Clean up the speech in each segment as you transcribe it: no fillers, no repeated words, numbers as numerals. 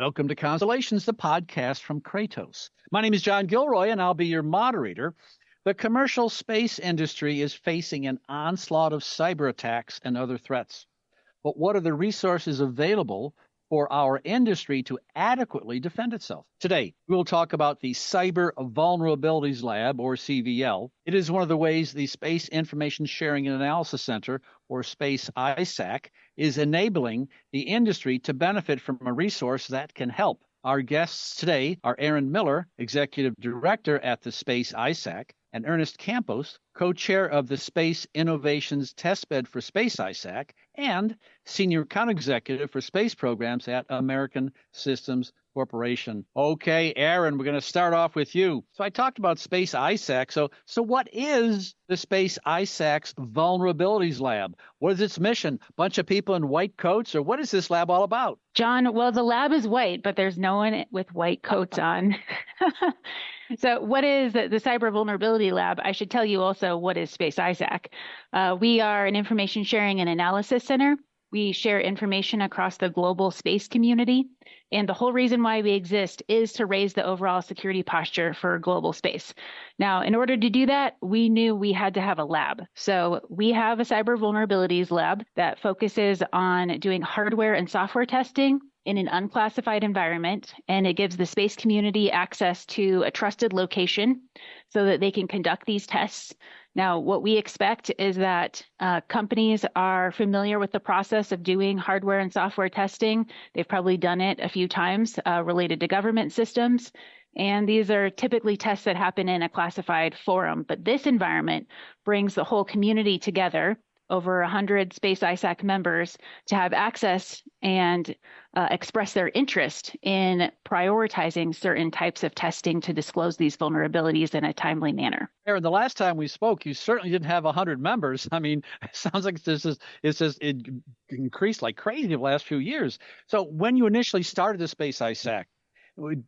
Welcome to Constellations, the podcast from Kratos. My name is John Gilroy, and I'll be your moderator. The commercial space industry is facing an onslaught of cyber attacks and other threats. But what are the resources available for our industry to adequately defend itself? Today, we'll talk about the Cyber Vulnerabilities Lab, or CVL. It is one of the ways the Space Information Sharing and Analysis Center, or Space ISAC, is enabling the industry to benefit from a resource that can help. Our guests today are Erin Miller, Executive Director at the Space ISAC, and Ernest Campos, co-chair of the Space Innovations Testbed for Space ISAC, and Senior Account Executive for Space Programs at American Systems Corporation. Okay, Erin, we're going to start off with you. So I talked about Space ISAC. So what is the Space ISAC's Vulnerabilities Lab? What is its mission? Bunch of people in white coats, or what is this lab all about? John, well, the lab is white, but there's no one with white coats on. So what is the Cyber Vulnerability Lab? I should tell you also what is Space ISAC. We are an information sharing and analysis center. We share information across the global space community. And the whole reason why we exist is to raise the overall security posture for global space. Now, in order to do that, we knew we had to have a lab. So we have a cyber vulnerabilities lab that focuses on doing hardware and software testing in an unclassified environment, and it gives the space community access to a trusted location so that they can conduct these tests. Now, what we expect is that companies are familiar with the process of doing hardware and software testing. They've probably done it a few times related to government systems. And these are typically tests that happen in a classified forum. But this environment brings the whole community together, over 100 Space ISAC members, to have access and express their interest in prioritizing certain types of testing to disclose these vulnerabilities in a timely manner. Erin, the last time we spoke, you certainly didn't have 100 members. I mean, it sounds like it increased like crazy the last few years. So when you initially started the Space ISAC,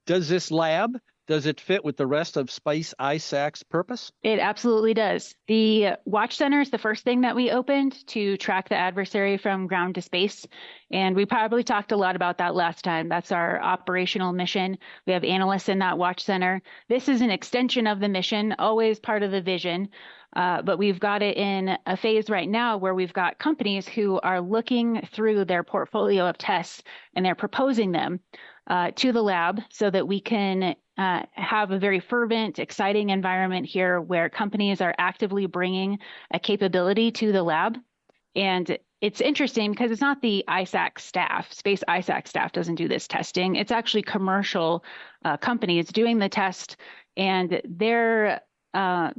does this lab, does it fit with the rest of Space ISAC's purpose? It absolutely does. The Watch Center is the first thing that we opened to track the adversary from ground to space. And we probably talked a lot about that last time. That's our operational mission. We have analysts in that Watch Center. This is an extension of the mission, always part of the vision. But we've got it in a phase right now where we've got companies who are looking through their portfolio of tests and they're proposing them to the lab so that we can have a very fervent, exciting environment here where companies are actively bringing a capability to the lab. And it's interesting because it's not the ISAC staff. Space ISAC staff doesn't do this testing. It's actually commercial companies doing the test, and they're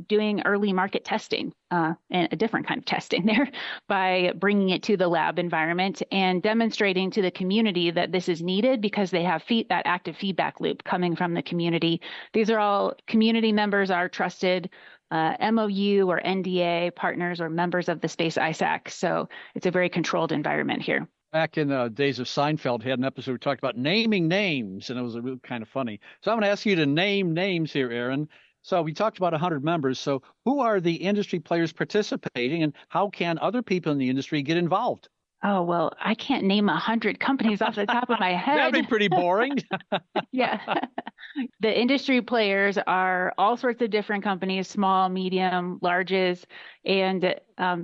doing early market testing, and a different kind of testing there, by bringing it to the lab environment and demonstrating to the community that this is needed because they have that active feedback loop coming from the community. These are all community members, are trusted MOU or NDA partners or members of the Space ISAC. So it's a very controlled environment here. Back in the days of Seinfeld, had an episode we talked about naming names, and it was really kind of funny. So I'm going to ask you to name names here, Erin. So we talked about 100 members. So who are the industry players participating, and how can other people in the industry get involved? Oh, well, I can't name 100 companies off the top of my head. That'd be pretty boring. Yeah. The industry players are all sorts of different companies, small, medium, larges, and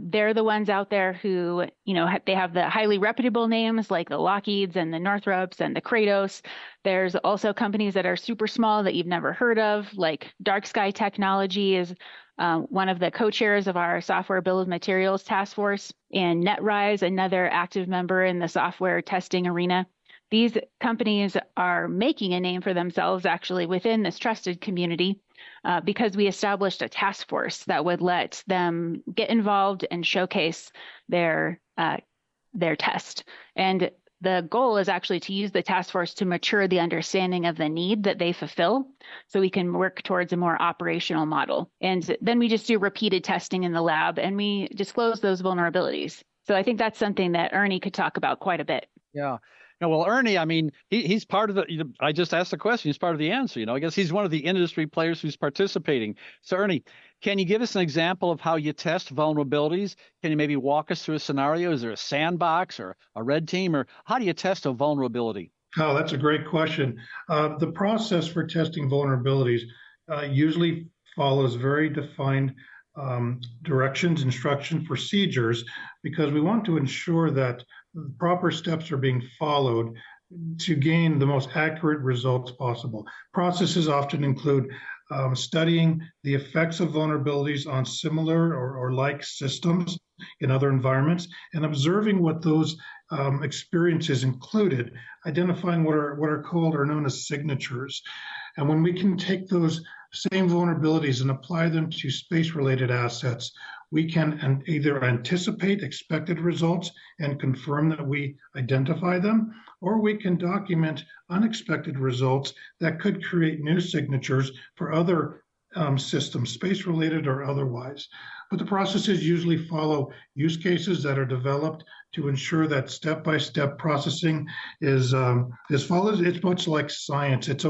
they're the ones out there who, they have the highly reputable names like the Lockheeds and the Northrops and the Kratos. There's also companies that are super small that you've never heard of, like Dark Sky Technology is one of the co-chairs of our software bill of materials task force, and NetRise, another active member in the software testing arena. These companies are making a name for themselves actually within this trusted community because we established a task force that would let them get involved and showcase their test. And the goal is actually to use the task force to mature the understanding of the need that they fulfill so we can work towards a more operational model. And then we just do repeated testing in the lab and we disclose those vulnerabilities. So I think that's something that Ernie could talk about quite a bit. Yeah. Well, Ernie, I mean, he's part of the, I just asked the question, he's part of the answer. I guess he's one of the industry players who's participating. So Ernie, can you give us an example of how you test vulnerabilities? Can you maybe walk us through a scenario? Is there a sandbox or a red team, or how do you test a vulnerability? Oh, that's a great question. The process for testing vulnerabilities usually follows very defined directions, instructions, procedures, because we want to ensure that the proper steps are being followed to gain the most accurate results possible. Processes often include studying the effects of vulnerabilities on similar or like systems in other environments and observing what those experiences included, identifying what are called or known as signatures. And when we can take those same vulnerabilities and apply them to space-related assets, we can either anticipate expected results and confirm that we identify them, or we can document unexpected results that could create new signatures for other systems, space-related or otherwise. But the processes usually follow use cases that are developed to ensure that step-by-step processing is followed. It's much like science. It's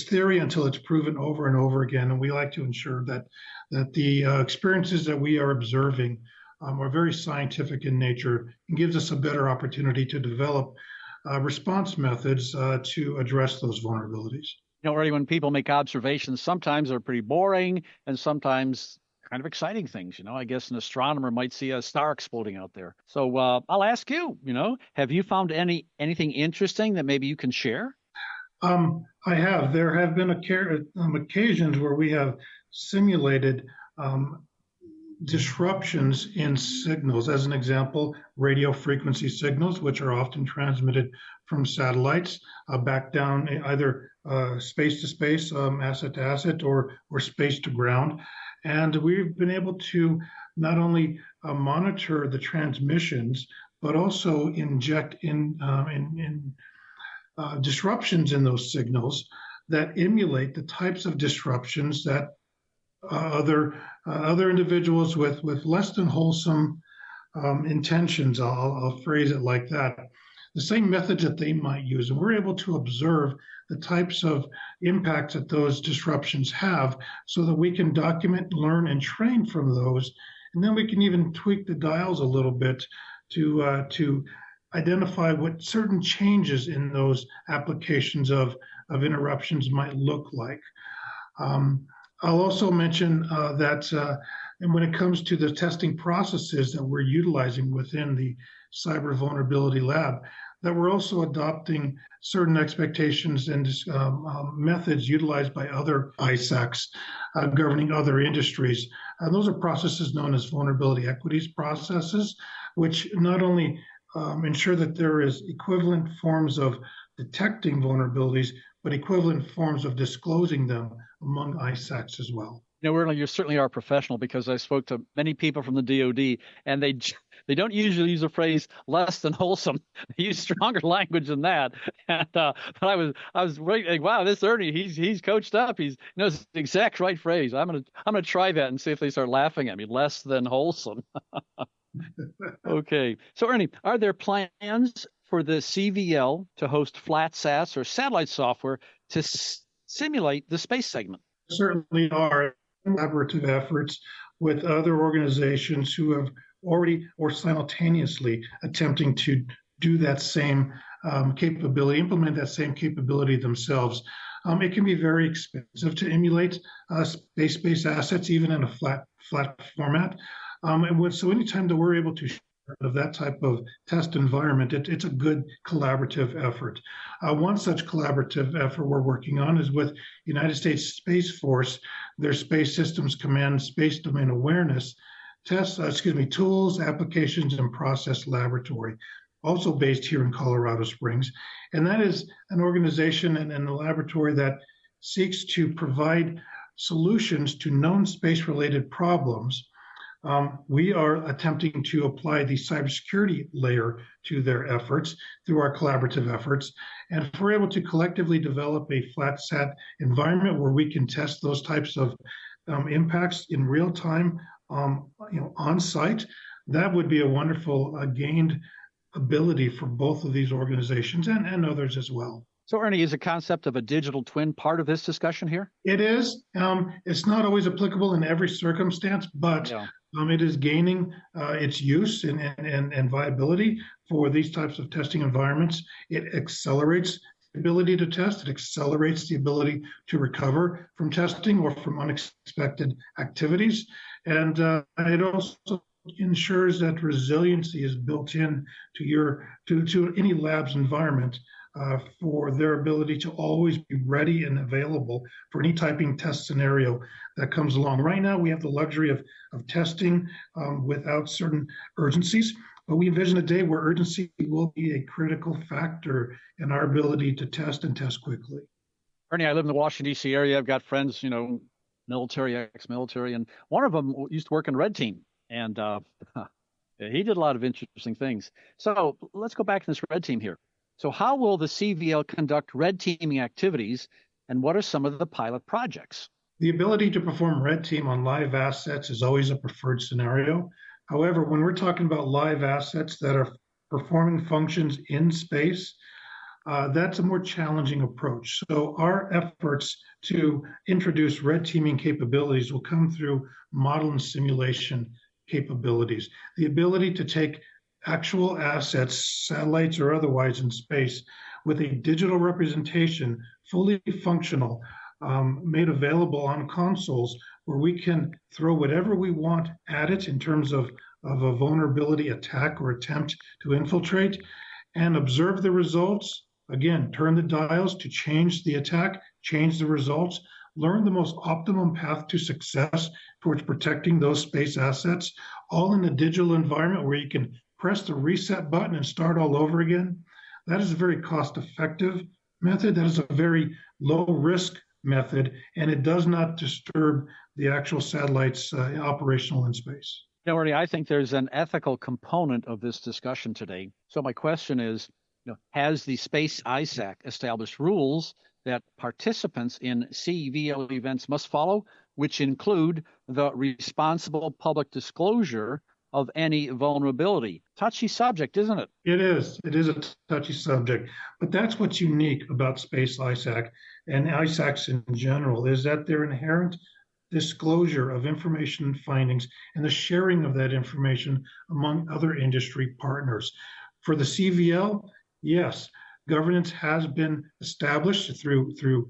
theory until it's proven over and over again, and we like to ensure that the experiences that we are observing are very scientific in nature and gives us a better opportunity to develop response methods to address those vulnerabilities. Already when people make observations, sometimes they're pretty boring and sometimes kind of exciting things. I guess an astronomer might see a star exploding out there. So I'll ask you, have you found anything interesting that maybe you can share? I have. There have been occasions where we have simulated disruptions in signals. As an example, radio frequency signals, which are often transmitted from satellites back down either space to space, asset to asset, or space to ground. And we've been able to not only monitor the transmissions, but also inject in disruptions in those signals that emulate the types of disruptions that other individuals with less than wholesome intentions, I'll phrase it like that, the same methods that they might use. And we're able to observe the types of impacts that those disruptions have so that we can document, learn, and train from those. And then we can even tweak the dials a little bit to identify what certain changes in those applications of interruptions might look like. I'll also mention that and when it comes to the testing processes that we're utilizing within the Cyber Vulnerability Lab, that we're also adopting certain expectations and methods utilized by other ISACs governing other industries. Those are processes known as vulnerability equities processes, which not only ensure that there is equivalent forms of detecting vulnerabilities, but equivalent forms of disclosing them among ISACs as well. You certainly are a professional, because I spoke to many people from the DoD, and they don't usually use the phrase less than wholesome. They use stronger language than that. And but I was really like, wow, this Ernie, he's coached up. He knows the exact right phrase. I'm gonna try that and see if they start laughing at me. Less than wholesome. Okay, so Ernie, are there plans for the CVL to host flat SATs or satellite software to simulate the space segment? Certainly are collaborative efforts with other organizations who have already or simultaneously attempting to do that same capability, implement that same capability themselves. It can be very expensive to emulate space-based assets, even in a flat format. So anytime that we're able to share of that type of test environment, it's a good collaborative effort. One such collaborative effort we're working on is with United States Space Force, their Space Systems Command Space Domain Awareness tools, applications, and process laboratory, also based here in Colorado Springs. And that is an organization and a laboratory that seeks to provide solutions to known space-related problems. We are attempting to apply the cybersecurity layer to their efforts through our collaborative efforts. And if we're able to collectively develop a flat sat environment where we can test those types of impacts in real time, on site, that would be a wonderful gained ability for both of these organizations and others as well. So, Ernie, is the concept of a digital twin part of this discussion here? It is. It's not always applicable in every circumstance, but It is gaining its use and viability for these types of testing environments. It accelerates the ability to test. It accelerates the ability to recover from testing or from unexpected activities. And it also ensures that resiliency is built in to any lab's environment for their ability to always be ready and available for any typing test scenario that comes along. Right now, we have the luxury of testing without certain urgencies, but we envision a day where urgency will be a critical factor in our ability to test and test quickly. Ernie, I live in the Washington, D.C. area. I've got friends, military, ex-military, and one of them used to work in Red Team, and he did a lot of interesting things. So let's go back to this Red Team here. So how will the CVL conduct red teaming activities, and what are some of the pilot projects? The ability to perform red team on live assets is always a preferred scenario. However, when we're talking about live assets that are performing functions in space, that's a more challenging approach. So our efforts to introduce red teaming capabilities will come through model and simulation capabilities. The ability to take actual assets, satellites or otherwise in space, with a digital representation, fully functional, made available on consoles, where we can throw whatever we want at it in terms of a vulnerability attack or attempt to infiltrate, and observe the results. Again, turn the dials to change the attack, change the results, learn the most optimum path to success towards protecting those space assets, all in a digital environment where you can press the reset button and start all over again. That is a very cost-effective method. That is a very low-risk method, and it does not disturb the actual satellites operational in space. Ernie, I think there's an ethical component of this discussion today. So my question is, has the Space ISAC established rules that participants in CVL events must follow, which include the responsible public disclosure of any vulnerability? Touchy subject, isn't it? It is. It is a touchy subject. But that's what's unique about Space ISAC and ISACs in general, is that their inherent disclosure of information and findings and the sharing of that information among other industry partners. For the CVL, yes, governance has been established through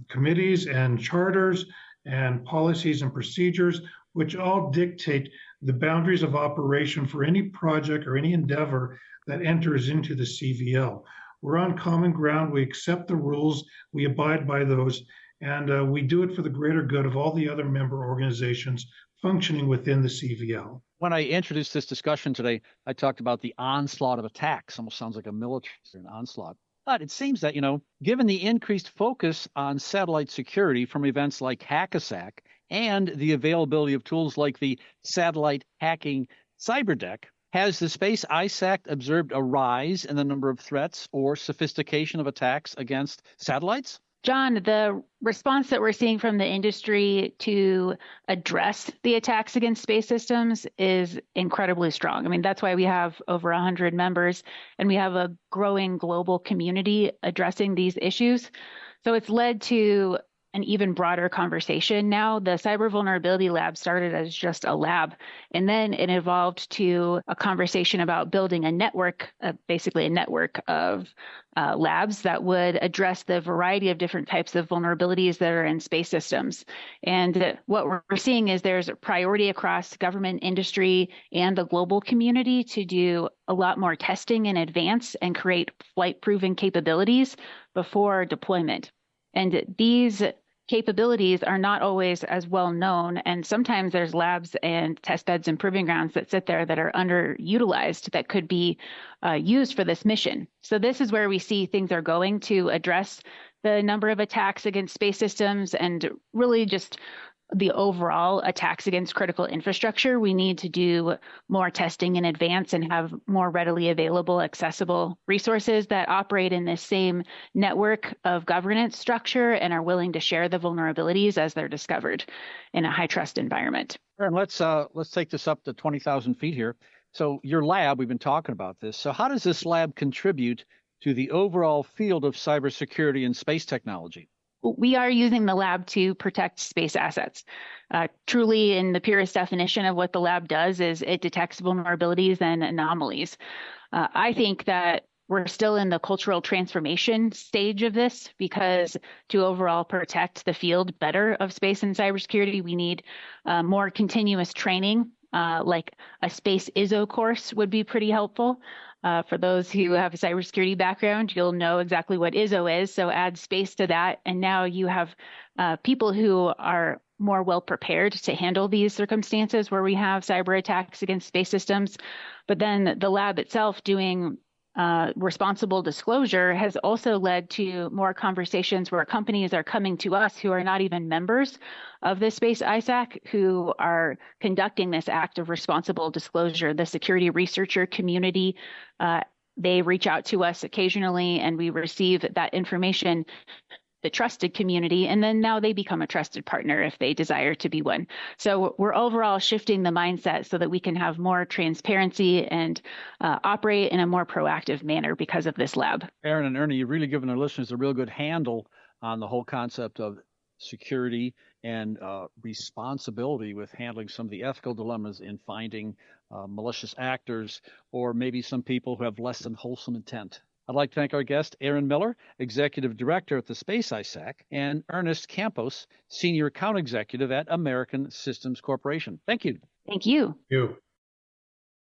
committees and charters and policies and procedures, which all dictate the boundaries of operation for any project or any endeavor that enters into the CVL. We're on common ground. We accept the rules. We abide by those. And we do it for the greater good of all the other member organizations functioning within the CVL. When I introduced this discussion today, I talked about the onslaught of attacks. Almost sounds like a military onslaught. But it seems that, given the increased focus on satellite security from events like HackASAC and the availability of tools like the satellite hacking cyberdeck, has the Space ISAC observed a rise in the number of threats or sophistication of attacks against satellites? John, the response that we're seeing from the industry to address the attacks against space systems is incredibly strong. I mean, that's why we have over 100 members, and we have a growing global community addressing these issues. So it's led to an even broader conversation now. The Cyber Vulnerability Lab started as just a lab, and then it evolved to a conversation about building a network, basically a network of labs that would address the variety of different types of vulnerabilities that are in space systems. And what we're seeing is there's a priority across government, industry, and the global community to do a lot more testing in advance and create flight-proven capabilities before deployment. And these capabilities are not always as well known, and sometimes there's labs and test beds and proving grounds that sit there that are underutilized that could be used for this mission. So this is where we see things are going to address the number of attacks against space systems and really just the overall attacks against critical infrastructure. We need to do more testing in advance and have more readily available, accessible resources that operate in this same network of governance structure and are willing to share the vulnerabilities as they're discovered in a high trust environment. And let's take this up to 20,000 feet here. So your lab, we've been talking about this. So how does this lab contribute to the overall field of cybersecurity and space technology? We are using the lab to protect space assets. Truly, in the purest definition of what the lab does is it detects vulnerabilities and anomalies. I think that we're still in the cultural transformation stage of this, because to overall protect the field better of space and cybersecurity, we need more continuous training, like a Space ISO course would be pretty helpful. For those who have a cybersecurity background, you'll know exactly what ISO is, so add space to that, and now you have people who are more well prepared to handle these circumstances where we have cyber attacks against space systems. But then the lab itself doing responsible disclosure has also led to more conversations where companies are coming to us who are not even members of the Space ISAC, who are conducting this act of responsible disclosure. The security researcher community, they reach out to us occasionally, and we receive that information, the trusted community, and then now they become a trusted partner if they desire to be one. So we're overall shifting the mindset so that we can have more transparency and operate in a more proactive manner because of this lab. Erin and Ernie, you've really given our listeners a real good handle on the whole concept of security and responsibility with handling some of the ethical dilemmas in finding malicious actors, or maybe some people who have less than wholesome intent. I'd like to thank our guest, Erin Miller, Executive Director at the Space ISAC, and Ernest Campos, Senior Account Executive at American Systems Corporation. Thank you. Thank you. Thank you.